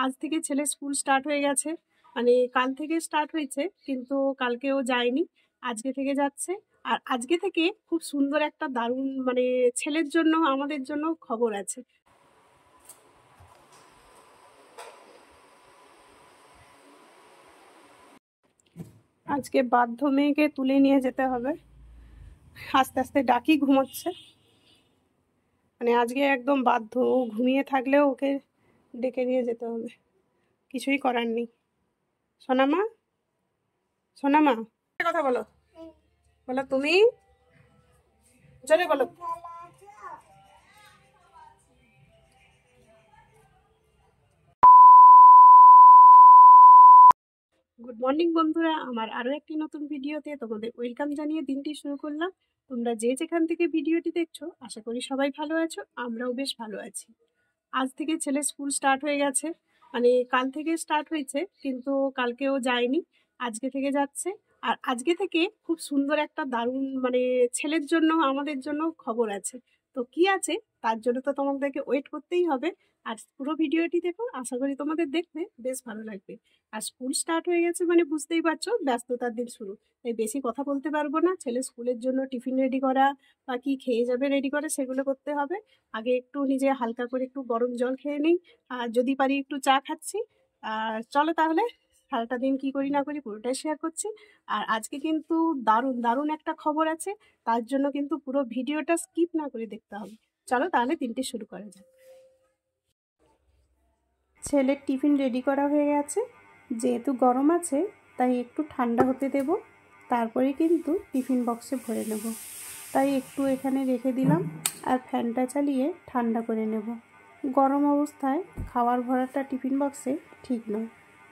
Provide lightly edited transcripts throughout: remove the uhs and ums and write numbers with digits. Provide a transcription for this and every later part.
আজ থেকে ছেলে স্কুল স্টার্ট হয়ে গেছে। মানে কাল থেকে স্টার্ট হয়েছে, কিন্তু কালকেও যায়নি, আজকে থেকে যাচ্ছে। আর আজকে থেকে খুব সুন্দর একটা দারুণ মানে ছেলের জন্য আমাদের জন্য খবর আছে। আজকে বাধ্য মেয়েকে তুলে নিয়ে যেতে হবে। আস্তে আস্তে ডাকি, ঘুমোচ্ছে। মানে আজকে একদম বাধ্য, ও ঘুমিয়ে থাকলেও ওকে ডেকে নিয়ে যেতে হবে, কিছুই করার নেই। সোনামা, সোনামা, কথা বলো, বলো তুমি, জোরে বলো। গুড মর্নিং বন্ধুরা, আমার আরও একটি নতুন ভিডিওতে তোমাদের ওয়েলকাম জানিয়ে দিনটি শুরু করলাম। তোমরা যে যেখান থেকে ভিডিওটি দেখছো, আশা করি সবাই ভালো আছো, আমরাও বেশ ভালো আছি। আজ থেকে ছেলে স্কুল স্টার্ট হয়ে গেছে। মানে কাল থেকে স্টার্ট হয়েছে, কিন্তু কালকেও যায়নি, আজকে থেকে যাচ্ছে। আর আজকে থেকে খুব সুন্দর একটা দারুণ মানে ছেলের জন্য আমাদের জন্য খবর আছে। তো কি আছে, তার জন্য তো তোমাদেরকে ওয়েট করতেই হবে। আর পুরো ভিডিওটি দেখো, আশা করি তোমাদের দেখতে বেশ ভালো লাগবে। আর স্কুল স্টার্ট হয়ে গেছে মানে বুঝতেই পারছো, ব্যস্ততার দিন শুরু। তাই বেশি কথা বলতে পারবো না। ছেলে স্কুলের জন্য টিফিন রেডি করা বা কি খেয়ে যাবে রেডি করা, সেগুলো করতে হবে। আগে একটু নিজে হালকা করে একটু গরম জল খেয়ে নিই, আর যদি পারি একটু চা খাচ্ছি। আর চলো তাহলে সারাটা দিন কি করি না করি পুরোটাই শেয়ার করছি। আর আজকে কিন্তু দারুণ দারুণ একটা খবর আছে, তার জন্য কিন্তু পুরো ভিডিওটা স্কিপ না করে দেখতে হবে। চলো তাহলে দিনটি শুরু করা যাক। ছেলের টিফিন রেডি করা হয়ে গেছে। যেহেতু গরম আছে, তাই একটু ঠান্ডা হতে দেব, তারপরে কিন্তু টিফিন বক্সে ভরে নেব। তাই একটু এখানে রেখে দিলাম, আর ফ্যানটা চালিয়ে ঠান্ডা করে নেব। গরম অবস্থায় খাবার ভরাটা টিফিন বক্সে ঠিক নয়।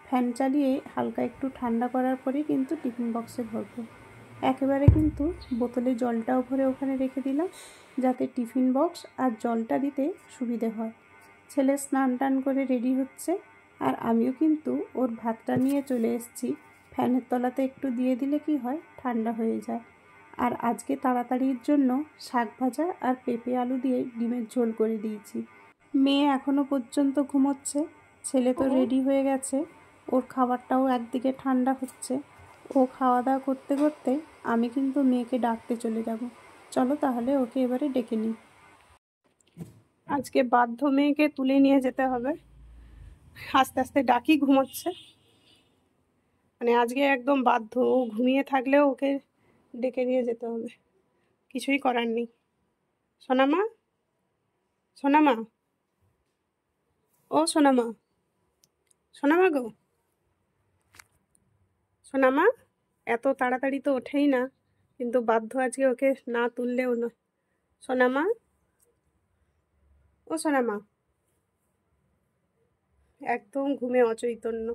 ফ্যান চালিয়ে হালকা একটু ঠান্ডা করার পরেই কিন্তু টিফিন বক্সে ভরবো। একেবারে কিন্তু বোতলে জলটাও ভরে ওখানে রেখে দিলাম, যাতে টিফিন বক্স আর জলটা দিতে সুবিধে হয়। ছেলে স্নান টান করে রেডি হচ্ছে, আর আমিও কিন্তু ওর ভাতটা নিয়ে চলে এসেছি। ফ্যানের তলাতে একটু দিয়ে দিলে কি হয়, ঠান্ডা হয়ে যায়। আর আজকে তাড়াতাড়ির জন্য শাক ভাজা আর পেঁপে আলু দিয়ে ডিমের ঝোল করে দিয়েছি। মেয়ে এখনও পর্যন্ত ঘুমোচ্ছে, ছেলে তো রেডি হয়ে গেছে। ওর খাবারটাও একদিকে ঠান্ডা হচ্ছে। ও খাওয়া দাওয়া করতে করতে আমি কিন্তু মেয়েকে ডাকতে চলে যাব। চলো তাহলে ওকে এবারে ডেকে নিই। আজকে বাধ্য মেয়েকে তুলে নিয়ে যেতে হবে। আস্তে আস্তে ডাকি, ঘুমোচ্ছে। মানে আজকে একদম বাধ্য, ও ঘুমিয়ে থাকলেও ওকে ডেকে নিয়ে যেতে হবে, কিছুই করার নেই। সোনামা, সোনামা, ও সোনামা, সোনামা গো, সোনামা। এত তাড়াতাড়ি তো ওঠেই না, কিন্তু বাধ্য আজকে ওকে না তুললেও না। সোনামা, ও সোনামা, একদম ঘুমে অচৈতন্য।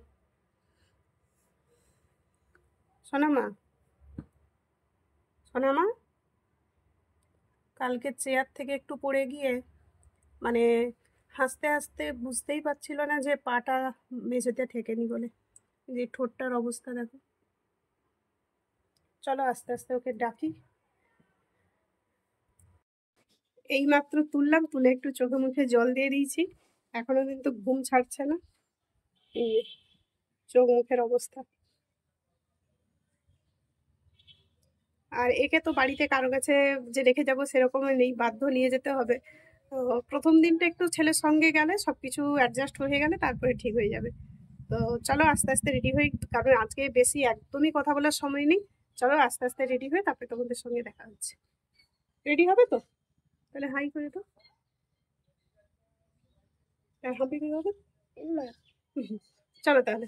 সোনামা, সোনামা, কালকে চেয়ার থেকে একটু পড়ে গিয়ে মানে হাসতে হাসতে বুঝতেই পারছিল না যে পাটা মেঝেতে ঠেকেনি বলে। যে ঠোঁটটার অবস্থা দেখো। চলো আস্তে আস্তে ওকে ডাকি। এই মাত্র তুললাম, তুলে একটু চোখে মুখে জল দিয়ে দিয়েছি, এখনো কিন্তু ঘুম ছাড়ছে না। এই যে চোখ মুখের অবস্থা। আর একে তো বাড়িতে কারো কাছে যে রেখে যাবো সেরকম নেই, বাধ্য নিয়ে যেতে হবে। তো প্রথম দিনটা একটু ছেলের সঙ্গে গেলে সবকিছু অ্যাডজাস্ট হয়ে গেলে তারপরে ঠিক হয়ে যাবে। তো চলো আস্তে আস্তে রেডি হই, কারণ আজকে বেশি একদমই কথা বলার সময় নেই। চলো আস্তে আস্তে রেডি হয়ে তারপরে তোমাদের সঙ্গে দেখা হচ্ছে। রেডি হবে তো? তাহলে হাই করে তো, হাঁপি করে হবে। চলো তাহলে।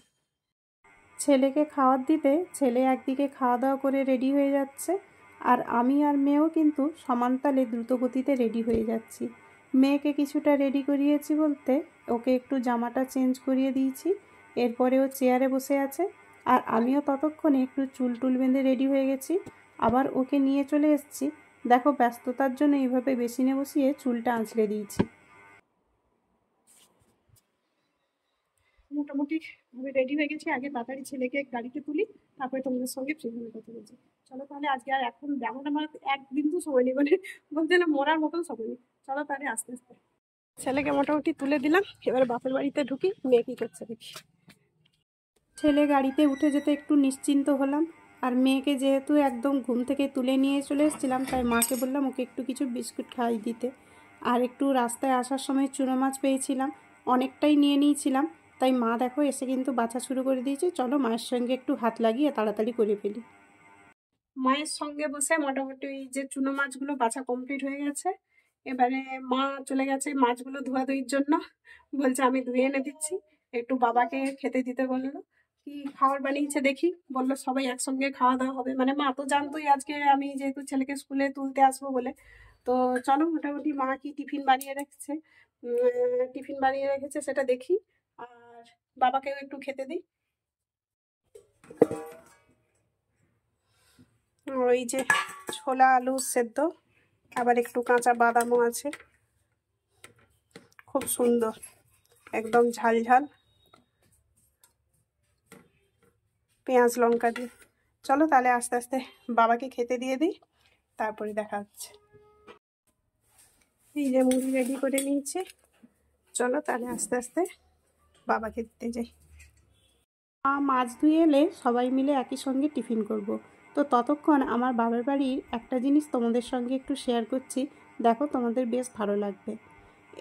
ছেলেকে খাবার দিতে ছেলে একদিকে খাওয়া দাওয়া করে রেডি হয়ে যাচ্ছে, আর আমি আর মেয়েও কিন্তু সমানতালে দ্রুতগতিতে রেডি হয়ে যাচ্ছি। মেয়েকে কিছুটা রেডি করিয়েছি বলতে, ওকে একটু জামাটা চেঞ্জ করিয়ে দিয়েছি, এরপরে ও চেয়ারে বসে আছে। আর আমিও ততক্ষণে একটু চুল টুল বেঁধে রেডি হয়ে গেছি, আবার ওকে নিয়ে চলে এসেছি। দেখো, ব্যস্ততার জন্য এইভাবে বেসিনে বসিয়ে চুলটা আঁচড়ে দিয়েছি। মোটামুটি আমি রেডি হয়ে গেছি, আগে তাড়াতাড়ি ছেলেকে গাড়িতে তুলি, তারপরে তোমাদের সঙ্গে ফ্রিভাবে কথা বলছি। চলো তাহলে, আজকে আর এখন যেমন আমার এক বিন্দু সময় নেই, মানে বলতে না মরার মতন সময় নেই। চলো তাহলে আস্তে আস্তে। ছেলেকে মোটামুটি তুলে দিলাম, এবার বাপের বাড়িতে ঢুকি, মেয়ে কি করছে দেখি। ছেলে গাড়িতে উঠে যেতে একটু নিশ্চিন্ত হলাম, আর মেয়েকে যেহেতু একদম ঘুম থেকে তুলে নিয়ে চলে এসেছিলাম, তাই মাকে বললাম ওকে একটু কিছু বিস্কুট খাইয়ে দিতে। আর একটু রাস্তায় আসার সময় চুনো মাছ পেয়েছিলাম, অনেকটাই নিয়ে নিয়েছিলাম, তাই মা দেখো এসে কিন্তু বাছা শুরু করে দিয়েছে। চলো মায়ের সঙ্গে একটু হাত লাগিয়ে তাড়াতাড়ি করে ফেলি। মায়ের সঙ্গে বসে মোটামুটি এই যে চুনো মাছগুলো বাছা কমপ্লিট হয়ে গেছে। এবারে মা চলে গেছে মাছগুলো ধোয়াধুয়ির জন্য, বলছে আমি ধুয়ে এনে দিচ্ছি। একটু বাবাকে খেতে দিতে বললো, কি খাবার বানিয়েছে দেখি, বললো সবাই একসঙ্গে খাওয়া দাওয়া হবে। মানে মা তো জানতোই আজকে আমি যেহেতু ছেলেকে স্কুলে তুলতে আসবো বলে। তো চলো মোটামুটি মা কি টিফিন বানিয়ে রেখেছে, সেটা দেখি, আর বাবাকেও একটু খেতে দিই। ওই যে ছোলা আলু সেদ্ধ, আবার একটু কাঁচা বাদামও আছে, খুব সুন্দর, একদম ঝাল ঝাল, পেঁয়াজ লঙ্কা দিয়ে। চলো তাহলে আস্তে আস্তে বাবাকে খেতে দিয়ে দিই, তারপরে দেখা হচ্ছে। এই যে মুড়ি রেডি করে নিয়েছি, চলো তাহলে আস্তে আস্তে বাবাকে দিতে যাই। মাছ ধুয়ে এলে সবাই মিলে একই সঙ্গে টিফিন করব। তো ততক্ষণ আমার বাবার বাড়ির একটা জিনিস তোমাদের সঙ্গে একটু শেয়ার করছি, দেখো তোমাদের বেশ ভালো লাগবে।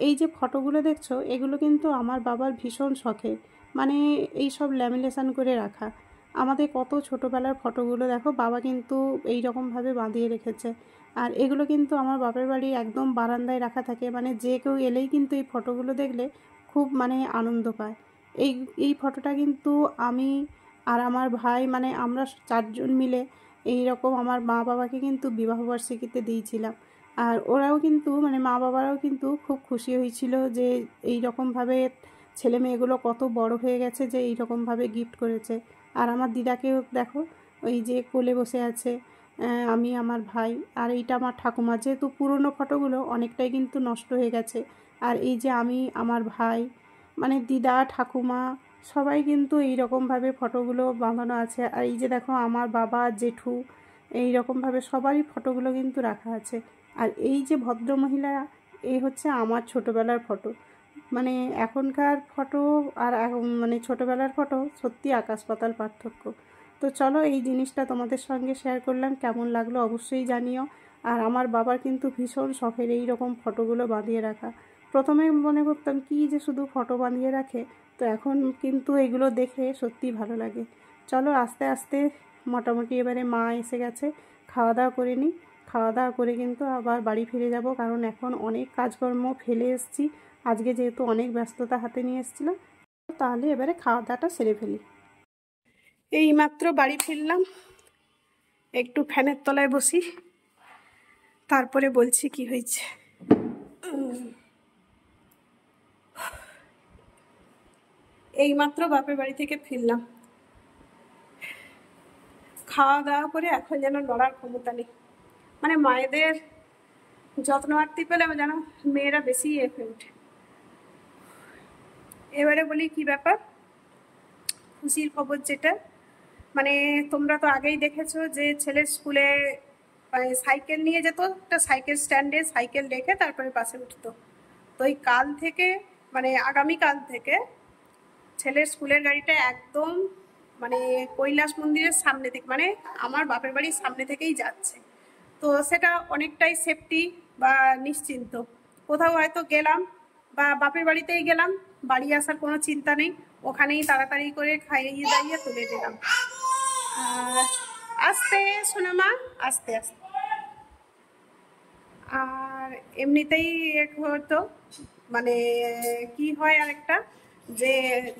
এই যে ফটোগুলো দেখছো, এগুলো কিন্তু আমার বাবার ভীষণ শখের, মানে এই সব ল্যামিনেশন করে রাখা। আমাদের কত ছোটোবেলার ফটোগুলো দেখো বাবা কিন্তু এই রকমভাবে বাঁধিয়ে রেখেছে। আর এগুলো কিন্তু আমার বাপের বাড়ি একদম বারান্দায় রাখা থাকে, মানে যে কেউ এলেই কিন্তু এই ফটোগুলো দেখলে খুব মানে আনন্দ পায়। এই এই ফটোটা কিন্তু আমি আর আমার ভাই, মানে আমরা চারজন মিলে এই রকম আমার মা বাবাকে কিন্তু বিবাহবার্ষিকীতে দিয়েছিলাম। আর ওরাও কিন্তু মানে মা বাবারাও কিন্তু খুব খুশি হয়েছিল যে এই রকমভাবে ছেলে মেয়েগুলো কত বড় হয়ে গেছে যে এই রকমভাবে গিফট করেছে। আর আমার দিদাকেও দেখো, ওই যে কোলে বসে আছে, আমি আমার ভাই, আর এইটা আমার ঠাকুমা। যেহেতু পুরনো ফটোগুলো অনেকটাই কিন্তু নষ্ট হয়ে গেছে, আর এই যে আমি, আমার ভাই, মানে দিদা ঠাকুমা সবাই কিন্তু এই রকমভাবে ফটোগুলো বাঁধানো আছে। আর এই যে দেখো আমার বাবা জেঠু, এই রকমভাবে সবারই ফটোগুলো কিন্তু রাখা আছে। আর এই যে ভদ্রমহিলা, এই হচ্ছে আমার ছোটোবেলার ফটো। মানে এখনকার ফটো আর মানে ছোটোবেলার ফটো সত্যি আকাশ পাতাল পার্থক্য। তো চলো এই জিনিসটা তোমাদের সঙ্গে শেয়ার করলাম, কেমন লাগলো অবশ্যই জানিও। আর আমার বাবার কিন্তু ভীষণ শখের এই রকম ফটোগুলো বাঁধিয়ে রাখা। প্রথমে মনে করতাম কি যে শুধু ফটো বাঁধিয়ে রাখে, তো এখন কিন্তু এগুলো দেখে সত্যিই ভালো লাগে। চলো আস্তে আস্তে মোটামুটি এবারে মা এসে গেছে, খাওয়া দাওয়া করে নিই। খাওয়া দাওয়া করে কিন্তু আবার বাড়ি ফিরে যাব, কারণ এখন অনেক কাজকর্ম ফেলে এসেছি আজকে, যেহেতু অনেক ব্যস্ততা হাতে নিয়ে এসেছিলাম। তাহলে এবারে খাওয়া দাওয়াটা সেরে ফেলি। এই মাত্র বাড়ি ফিরলাম, একটু ফ্যানের তলায় বসি, তারপরে বলছি কি হয়েছে। এই মাত্র বাপের বাড়ি থেকে ফিরলাম, খাওয়া দাওয়া করে এখন যেন লড়ার ক্ষমতা নেই। মানে মায়েদের যত্নআত্তি পেলে যেন মেয়েরা বেশি হয়ে ওঠে। এবারে বলি কি ব্যাপার, খুশির খবর যেটা, মানে তোমরা তো আগেই দেখেছো যে ছেলের স্কুলে সাইকেল নিয়ে যেত, একটা সাইকেল স্ট্যান্ডে সাইকেল রেখে তারপরে বাসে উঠতো। তো এই কাল থেকে, মানে আগামীকাল থেকে ছেলের স্কুলের গাড়িটা একদম মানে কৈলাস মন্দিরের সামনে থেকে, মানে আমার বাপের বাড়ির সামনে থেকেই যাচ্ছে। তো সেটা অনেকটাই সেফটি বা নিশ্চিন্ত। কোথাও হয়তো গেলাম বা বাপের বাড়িতেই গেলাম, বাড়ি আসার কোনো চিন্তা নেই, ওখানেই তাড়াতাড়ি করে খাইয়ে দাইয়ে তুলে দিলাম। আর আস্তে সোনামা, আস্তে আস্তে। আর এমনিতেই হতো, মানে কি হয় আরেকটা, যে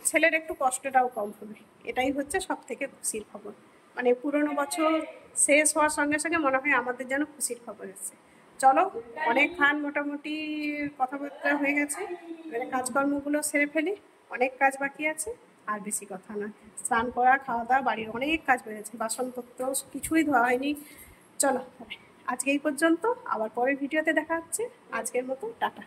ছেলের একটু কষ্টটাও কম হবে, এটাই হচ্ছে সব থেকে খুশির খবর। মানে পুরনো বছর শেষ হওয়ার সঙ্গে সঙ্গে মনে হয় আমাদের যেন খুশির খবর এসেছে। চলো অনেকক্ষণ মোটামুটি কথাবার্তা হয়ে গেছে, এবারে কাজকর্মগুলো সেরে ফেলি, অনেক কাজ বাকি আছে। আর বেশি কথা না, স্নান করা, খাওয়া দাওয়া, বাড়ির অনেক কাজ বেড়েছে, বাসনপত্র কিছুই ধোয়া হয়নি। চলো আজকে এই পর্যন্ত, আবার পরের ভিডিওতে দেখা হচ্ছে। আজকের মতো টাটা।